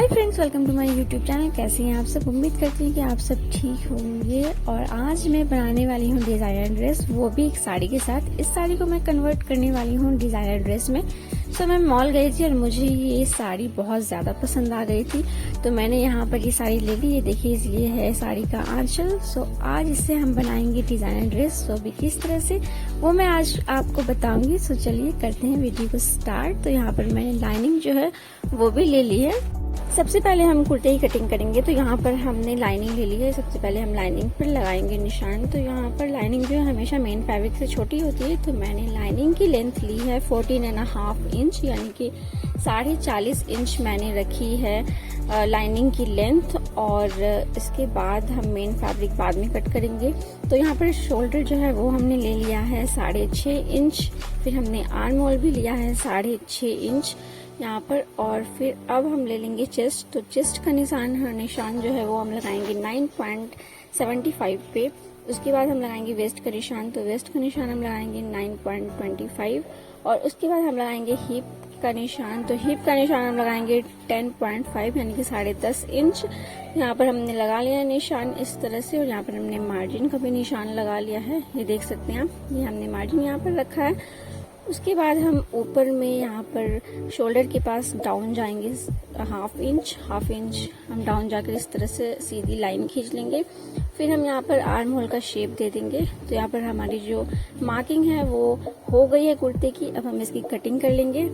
Hi friends, welcome to my YouTube channel. कैसे हैं आप सब? उम्मीद करती हैं कि आप सब ठीक होंगे। और आज मैं बनाने वाली हूँ डिजाइनर ड्रेस, वो भी एक साड़ी के साथ। इस साड़ी को मैं कन्वर्ट करने वाली हूँ डिजाइनर ड्रेस में। मैं मॉल गई थी और मुझे ये साड़ी बहुत ज़्यादा पसंद आ गई थी, तो मैंने यहाँ पर ये साड़ी ले ली। ये देखिए, ये है साड़ी का आंचल। आज इससे हम बनाएंगे डिजाइनर ड्रेस। अभी किस तरह से वो मैं आज आपको बताऊंगी। चलिए करते हैं वीडियो को स्टार्ट। तो यहाँ पर मैंने लाइनिंग जो है वो भी ले ली है। सबसे पहले हम कुर्ते की कटिंग करेंगे, तो यहाँ पर हमने लाइनिंग ले ली है। सबसे पहले हम लाइनिंग पर लगाएंगे निशान। तो यहाँ पर लाइनिंग जो है हमेशा मेन फैब्रिक से छोटी होती है, तो मैंने लाइनिंग की लेंथ ली है 14.5 इंच, यानी कि 40.5 इंच मैंने रखी है लाइनिंग की लेंथ। और इसके बाद हम मेन फैब्रिक बाद में कट करेंगे। तो यहाँ पर शोल्डर जो है वो हमने ले लिया है 6.5 इंच। फिर हमने आर्म होल भी लिया है 6.5 इंच यहाँ पर। और फिर अब हम ले लेंगे चेस्ट। तो चेस्ट का निशान जो है वो हम लगाएंगे 9.75 पे। उसके बाद हम लगाएंगे वेस्ट का निशान। तो वेस्ट का निशान हम लगाएंगे 9.25। और उसके बाद हम लगाएंगे हिप का निशान। तो हिप का निशान हम लगाएंगे 10.5, यानी कि 10.5 इंच। यहाँ पर हमने लगा लिया है निशान इस तरह से। और यहाँ पर हमने मार्जिन का भी निशान लगा लिया है, ये देख सकते हैं आप। ये हमने मार्जिन यहाँ पर रखा है। उसके बाद हम ऊपर में यहाँ पर शोल्डर के पास डाउन जाएंगे हाफ इंच हम डाउन जाकर इस तरह से सीधी लाइन खींच लेंगे। फिर हम यहाँ पर आर्म होल का शेप दे देंगे। तो यहाँ पर हमारी जो मार्किंग है वो हो गई है कुर्ते की। अब हम इसकी कटिंग कर लेंगे।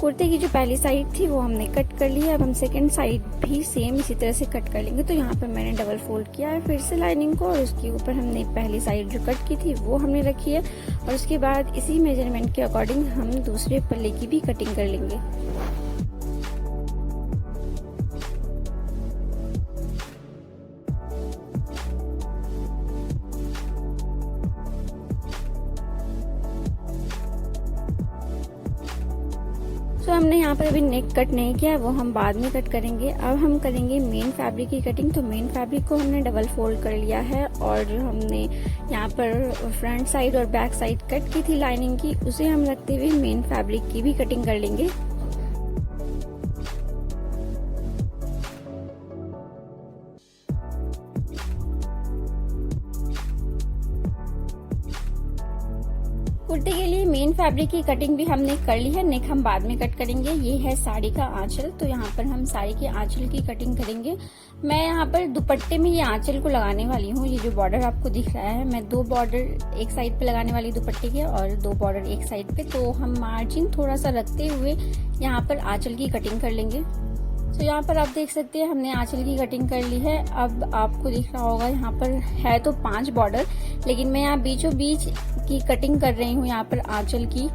कुर्ते की जो पहली साइड थी वो हमने कट कर ली है। अब हम सेकंड साइड भी सेम इसी तरह से कट कर लेंगे। तो यहाँ पर मैंने डबल फोल्ड किया है फिर से लाइनिंग को, और उसके ऊपर हमने पहली साइड जो कट की थी वो हमने रखी है। और उसके बाद इसी मेजरमेंट के अकॉर्डिंग हम दूसरे पल्ले की भी कटिंग कर लेंगे। हमने यहाँ पर अभी नेक कट नहीं किया है, वो हम बाद में कट करेंगे। अब हम करेंगे मेन फैब्रिक की कटिंग। तो मेन फैब्रिक को हमने डबल फोल्ड कर लिया है, और जो हमने यहाँ पर फ्रंट साइड और बैक साइड कट की थी लाइनिंग की, उसे हम रखते हुए मेन फैब्रिक की भी कटिंग कर लेंगे। कुर्ते के लिए मेन फैब्रिक की कटिंग भी हमने कर ली है। नेक हम बाद में कट करेंगे। ये है साड़ी का आंचल। तो यहाँ पर हम साड़ी के आंचल की कटिंग करेंगे। मैं यहाँ पर दुपट्टे में ये आंचल को लगाने वाली हूँ। ये जो बॉर्डर आपको दिख रहा है, मैं 2 बॉर्डर एक साइड पे लगाने वाली दुपट्टे के, और 2 बॉर्डर एक साइड पे। तो हम मार्जिन थोड़ा सा रखते हुए यहाँ पर आंचल की कटिंग कर लेंगे। तो यहाँ पर आप देख सकते हैं हमने आंचल की कटिंग कर ली है। अब आपको दिख रहा होगा यहाँ पर है तो 5 बॉर्डर, लेकिन मैं यहाँ बीचों बीच की कटिंग कर रही हूँ यहाँ पर आंचल की।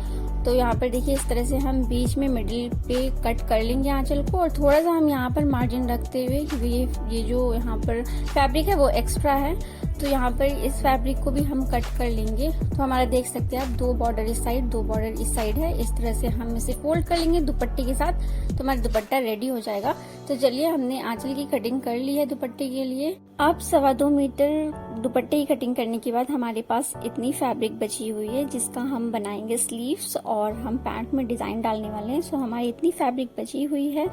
तो यहाँ पर देखिए, इस तरह से हम बीच में मिडिल पे कट कर लेंगे आंचल को। और थोड़ा सा हम यहाँ पर मार्जिन रखते हुए, क्योंकि ये जो यहाँ पर फैब्रिक है वो एक्स्ट्रा है, तो यहाँ पर इस फैब्रिक को भी हम कट कर लेंगे। तो हमारा देख सकते हैं आप 2 बॉर्डर इस साइड, 2 बॉर्डर इस साइड है। इस तरह से हम इसे फोल्ड कर लेंगे दुपट्टे के साथ, तो हमारा दुपट्टा रेडी हो जाएगा। तो चलिए, हमने आंचल की कटिंग कर ली है दुपट्टे के लिए। अब 2.25 मीटर दुपट्टे की कटिंग करने के बाद हमारे पास इतनी फैब्रिक बची हुई है, जिसका हम बनाएंगे स्लीव्स और हम पैंट में डिजाइन डालने वाले हैं। हमारी इतनी फैब्रिक बची हुई है।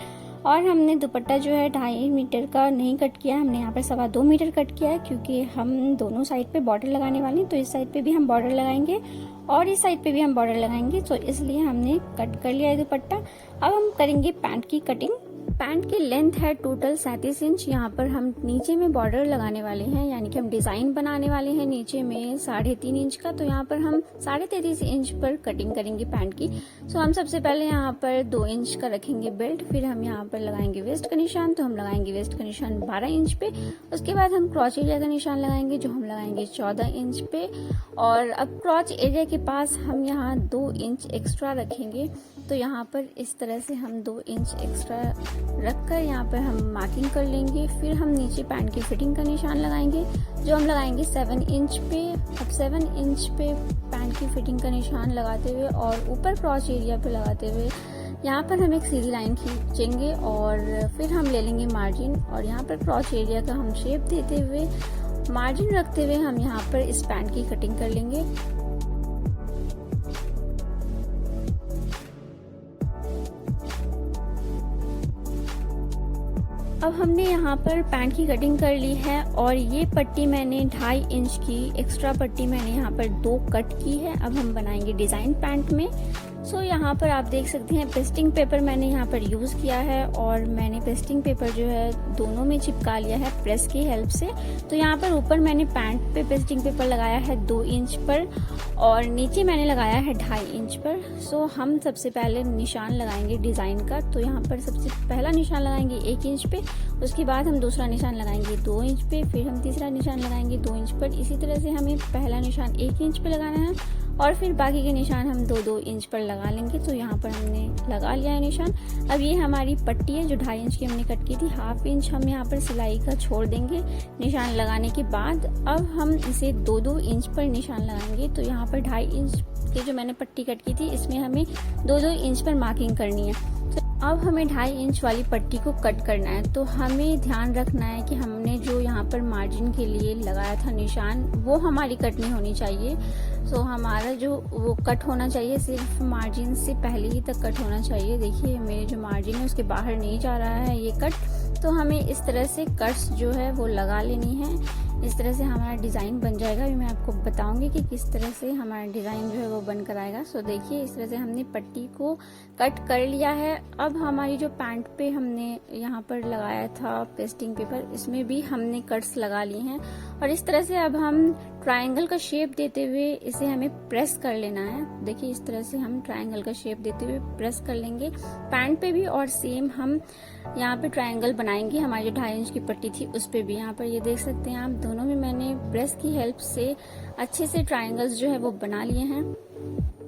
और हमने दुपट्टा जो है 2.5 मीटर का नहीं कट किया, हमने यहाँ पर 2.25 मीटर कट किया है, क्योंकि हम दोनों साइड पे बॉर्डर लगाने वाले हैं। तो इस साइड पे भी हम बॉर्डर लगाएंगे और इस साइड पे भी हम बॉर्डर लगाएंगे। तो इसलिए हमने कट कर लिया है दुपट्टा। अब हम करेंगे पैंट की कटिंग। पैंट की लेंथ है टोटल 37 इंच। यहाँ पर हम नीचे में बॉर्डर लगाने वाले हैं, यानी कि हम डिजाइन बनाने वाले हैं नीचे में 3.5 इंच का। तो यहाँ पर हम 33.5 इंच पर कटिंग करेंगे पैंट की। हम सबसे पहले यहाँ पर 2 इंच का रखेंगे बेल्ट। फिर हम यहाँ पर लगाएंगे वेस्ट का निशान। तो हम लगाएंगे वेस्ट का निशान 12 इंच पे। उसके बाद हम क्रॉच एरिया का निशान लगाएंगे, जो हम लगाएंगे 14 इंच पे। और अब क्रॉच एरिया के पास हम यहाँ 2 इंच एक्स्ट्रा रखेंगे। तो यहाँ पर इस तरह से हम 2 इंच एक्स्ट्रा रखकर यहाँ पर हम मार्किंग कर लेंगे। फिर हम नीचे पैंट की फिटिंग का निशान लगाएंगे, जो हम लगाएंगे 7 इंच पे। अब 7 इंच पे पैंट की फिटिंग का निशान लगाते हुए और ऊपर क्रॉच एरिया पे लगाते हुए यहाँ पर हम एक सीधी लाइन खींचेंगे और फिर हम ले लेंगे मार्जिन और यहाँ पर क्रॉच एरिया का हम शेप देते हुए मार्जिन रखते हुए हम यहाँ पर इस पैंट की कटिंग कर लेंगे। अब हमने यहाँ पर पैंट की कटिंग कर ली है और ये पट्टी मैंने 2.5 इंच की एक्स्ट्रा पट्टी मैंने यहाँ पर 2 कट की है। अब हम बनाएंगे डिज़ाइन पैंट में। सो यहाँ पर आप देख सकते हैं पेस्टिंग पेपर मैंने यहाँ पर यूज़ किया है और मैंने पेस्टिंग पेपर जो है दोनों में चिपका लिया है प्रेस की हेल्प से। तो यहाँ पर ऊपर मैंने पैंट पे पेस्टिंग पेपर लगाया है 2 इंच पर और नीचे मैंने लगाया है 2.5 इंच पर। सो हम सबसे पहले निशान लगाएंगे डिज़ाइन का। तो यहाँ पर सबसे पहला निशान लगाएंगे 1 इंच पे, उसके बाद हम दूसरा निशान लगाएंगे 2 इंच पे, फिर हम तीसरा निशान लगाएंगे 2 इंच पर। इसी तरह से हमें पहला निशान 1 इंच पे लगाना है और फिर बाकी के निशान हम 2-2 इंच पर लगा लेंगे। तो यहाँ पर हमने लगा लिया है निशान। अब ये हमारी पट्टी है जो 2.5 इंच की हमने कट की थी, 1/2 इंच हम यहाँ पर सिलाई का छोड़ देंगे निशान लगाने के बाद। अब हम इसे 2-2 इंच पर निशान लगाएंगे। तो यहाँ पर 2.5 इंच की जो मैंने पट्टी कट की थी इसमें हमें 2-2 इंच पर मार्किंग करनी है। तो अब हमें 2.5 इंच वाली पट्टी को कट करना है। तो हमें ध्यान रखना है कि हमने जो यहाँ पर मार्जिन के लिए लगाया था निशान वो हमारी कट नहीं होनी चाहिए। तो हमारा जो वो कट होना चाहिए सिर्फ मार्जिन से पहले ही तक कट होना चाहिए। देखिए मेरे जो मार्जिन है उसके बाहर नहीं जा रहा है ये कट। तो हमें इस तरह से कट्स जो है वो लगा लेनी है। इस तरह से हमारा डिज़ाइन बन जाएगा। अभी मैं आपको बताऊंगी कि किस तरह से हमारा डिज़ाइन जो है वो बन कर आएगा। सो देखिए इस तरह से हमने पट्टी को कट कर लिया है। अब हमारी जो पैंट पे हमने यहाँ पर लगाया था पेस्टिंग पेपर इसमें भी हमने कट्स लगा लिए हैं और इस तरह से अब हम ट्रायंगल का शेप देते हुए इसे हमें प्रेस कर लेना है। देखिए इस तरह से हम ट्रायंगल का शेप देते हुए प्रेस कर लेंगे पैंट पे भी और सेम हम यहाँ पे ट्रायंगल बनाएंगे। हमारी जो 2.5 इंच की पट्टी थी उस पे भी यहाँ पर ये देख सकते हैं आप दोनों में मैंने प्रेस की हेल्प से अच्छे से ट्रायंगल्स जो है वो बना लिए हैं।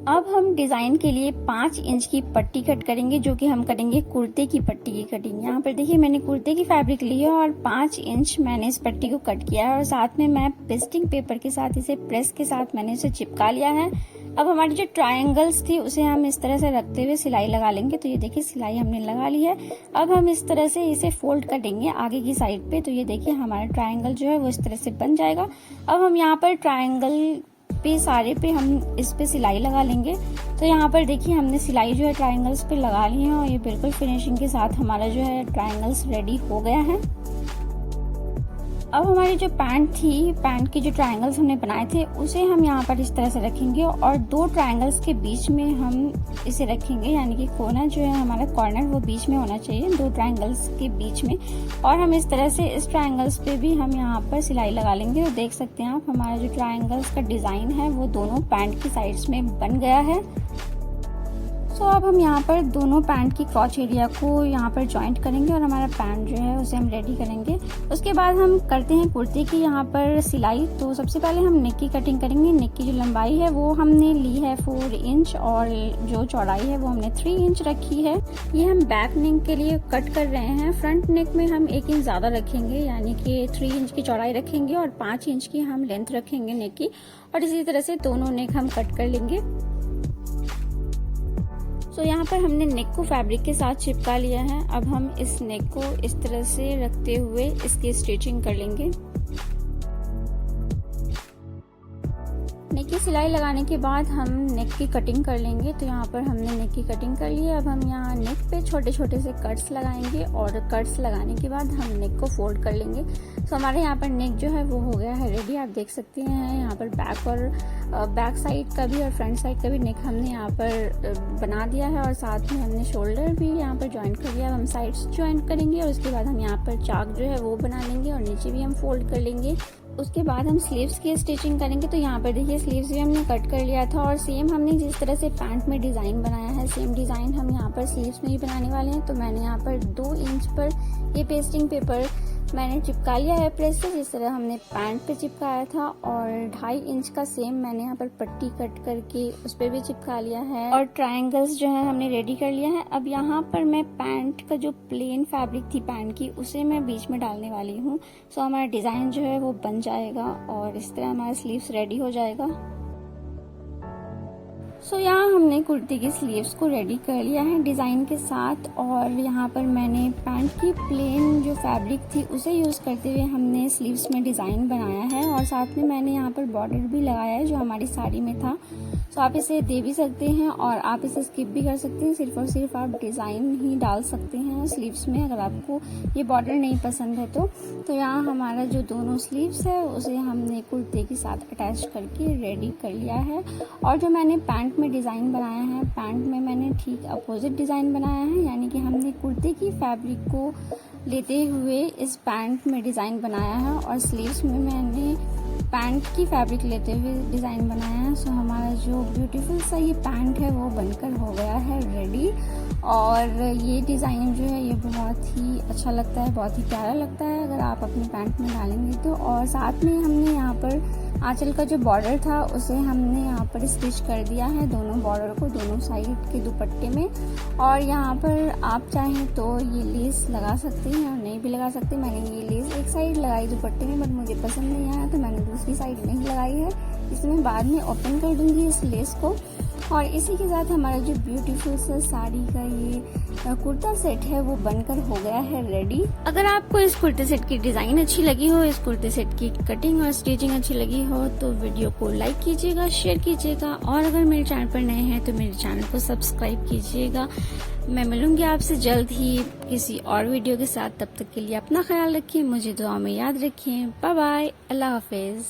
अब हम डिज़ाइन के लिए 5 इंच की पट्टी कट करेंगे जो कि हम करेंगे कुर्ते की पट्टी की कटिंग। यहाँ पर देखिए मैंने कुर्ते की फैब्रिक ली है और 5 इंच मैंने इस पट्टी को कट किया है और साथ में मैं पेस्टिंग पेपर के साथ इसे प्रेस के साथ मैंने इसे चिपका लिया है। अब हमारी जो ट्रायंगल्स थी उसे हम इस तरह से रखते हुए सिलाई लगा लेंगे। तो ये देखिए सिलाई हमने लगा ली है। अब हम इस तरह से इसे फोल्ड करेंगे आगे की साइड पे। तो ये देखिए हमारा ट्रायंगल जो है वो इस तरह से बन जाएगा। अब हम यहाँ पर ट्रायंगल पे सारे पे हम इस पे सिलाई लगा लेंगे। तो यहाँ पर देखिए हमने सिलाई जो है ट्रायंगल्स पे लगा ली है और ये बिल्कुल फिनिशिंग के साथ हमारा जो है ट्रायंगल्स रेडी हो गया है। अब हमारी जो पैंट थी, पैंट के जो ट्रायंगल्स हमने बनाए थे उसे हम यहाँ पर इस तरह से रखेंगे और 2 ट्रायंगल्स के बीच में हम इसे रखेंगे, यानी कि कोना जो है हमारा कॉर्नर वो बीच में होना चाहिए 2 ट्रायंगल्स के बीच में। और हम इस तरह से इस ट्रायंगल्स पे भी हम यहाँ पर सिलाई लगा लेंगे। तो देख सकते हैं आप हमारा जो ट्रायंगल्स का डिज़ाइन है वो दोनों पैंट की साइड्स में बन गया है। तो अब हम यहाँ पर दोनों पैंट की क्रॉच एरिया को यहाँ पर जॉइंट करेंगे और हमारा पैंट जो है उसे हम रेडी करेंगे। उसके बाद हम करते हैं कुर्ते की यहाँ पर सिलाई। तो सबसे पहले हम नेक की कटिंग करेंगे। नेक की जो लंबाई है वो हमने ली है 4 इंच और जो चौड़ाई है वो हमने 3 इंच रखी है। ये हम बैक नेक के लिए कट कर रहे हैं। फ्रंट नेक में हम 1 इंच ज़्यादा रखेंगे, यानी कि 3 इंच की चौड़ाई रखेंगे और 5 इंच की हम लेंथ रखेंगे नेक की। और इसी तरह से दोनों नेक हम कट कर लेंगे। तो यहाँ पर हमने नेक को फैब्रिक के साथ चिपका लिया है। अब हम इस नेक को इस तरह से रखते हुए इसकी स्टिचिंग कर लेंगे। नेक की सिलाई लगाने के बाद हम नेक की कटिंग कर लेंगे। तो यहाँ पर हमने नेक की कटिंग कर ली है। अब हम यहाँ नेक पे छोटे छोटे से कट्स लगाएंगे और कट्स लगाने के बाद हम नेक को फोल्ड कर लेंगे। तो हमारे यहाँ पर नेक जो है वो हो गया है रेडी। आप देख सकते हैं यहाँ पर बैक और बैक साइड का भी और फ्रंट साइड का भी नेक हमने यहाँ पर बना दिया है और साथ में हमने शोल्डर भी यहाँ पर ज्वाइंट कर लिया। अब हम साइड्स ज्वाइंट करेंगे और उसके बाद हम यहाँ पर चाक जो है वो बना लेंगे और नीचे भी हम फोल्ड कर लेंगे। उसके बाद हम स्लीव्स की स्टिचिंग करेंगे। तो यहाँ पर देखिए स्लीव्स भी हमने कट कर लिया था और सेम हमने जिस तरह से पैंट में डिज़ाइन बनाया है सेम डिज़ाइन हम यहाँ पर स्लीव्स में ही बनाने वाले हैं। तो मैंने यहाँ पर 2 इंच पर ये पेस्टिंग पेपर मैंने चिपका लिया है प्रेस से, जिस तरह हमने पैंट पे चिपकाया था। और 2.5 इंच का सेम मैंने यहाँ पर पट्टी कट करके उस पर भी चिपका लिया है। और ट्रायंगल्स जो है हमने रेडी कर लिया है। अब यहाँ पर मैं पैंट का जो प्लेन फैब्रिक थी पैंट की, उसे मैं बीच में डालने वाली हूँ। सो हमारा डिज़ाइन जो है वो बन जाएगा और इस तरह हमारा स्लीव्स रेडी हो जाएगा। सो यहाँ हमने कुर्ती की स्लीव्स को रेडी कर लिया है डिज़ाइन के साथ। और यहाँ पर मैंने पैंट की प्लेन जो फैब्रिक थी उसे यूज़ करते हुए हमने स्लीव्स में डिज़ाइन बनाया है। और साथ में मैंने यहाँ पर बॉर्डर भी लगाया है जो हमारी साड़ी में था। सो आप इसे दे भी सकते हैं और आप इसे स्किप भी कर सकते हैं। सिर्फ और सिर्फ आप डिज़ाइन ही डाल सकते हैं स्लीव्स में, अगर आपको ये बॉर्डर नहीं पसंद है तो यहाँ हमारा जो दोनों स्लीव्स है उसे हमने कुर्ते के साथ अटैच करके रेडी कर लिया है। और जो मैंने पैंट में डिज़ाइन बनाया है, पैंट में मैंने ठीक अपोजिट डिज़ाइन बनाया है, यानी कि हमने कुर्ते की फैब्रिक को लेते हुए इस पैंट में डिज़ाइन बनाया है और स्लीव्स में मैंने पैंट की फैब्रिक लेते हुए डिज़ाइन बनाया है। सो हमारा जो ब्यूटीफुल सा ये पैंट है वो बनकर हो गया है रेडी। और ये डिज़ाइन जो है ये बहुत ही अच्छा लगता है, बहुत ही प्यारा लगता है अगर आप अपनी पैंट में डालेंगे तो। और साथ में हमने यहाँ पर आंचल का जो बॉर्डर था उसे हमने यहाँ पर स्टिच कर दिया है, दोनों बॉर्डर को दोनों साइड के दुपट्टे में। और यहाँ पर आप चाहें तो ये लेस लगा सकते हैं और नहीं भी लगा सकते। मैंने ये लेस एक साइड लगाई दुपट्टे में, बट मुझे पसंद नहीं आया तो मैंने दूसरी साइड नहीं लगाई है। इसमें बाद में ओपन कर दूंगी इस लेस को। और इसी के साथ हमारा जो ब्यूटीफुल सा साड़ी का ये कुर्ता सेट है वो बनकर हो गया है रेडी। अगर आपको इस कुर्ते सेट की डिज़ाइन अच्छी लगी हो, इस कुर्ते सेट की कटिंग और स्टिचिंग अच्छी लगी हो तो वीडियो को लाइक कीजिएगा, शेयर कीजिएगा। और अगर मेरे चैनल पर नए हैं तो मेरे चैनल को सब्सक्राइब कीजिएगा। मैं मिलूंगी आपसे जल्द ही किसी और वीडियो के साथ। तब तक के लिए अपना ख्याल रखिए, मुझे दुआ में याद रखिए। बाय बाय, अल्लाह हाफिज।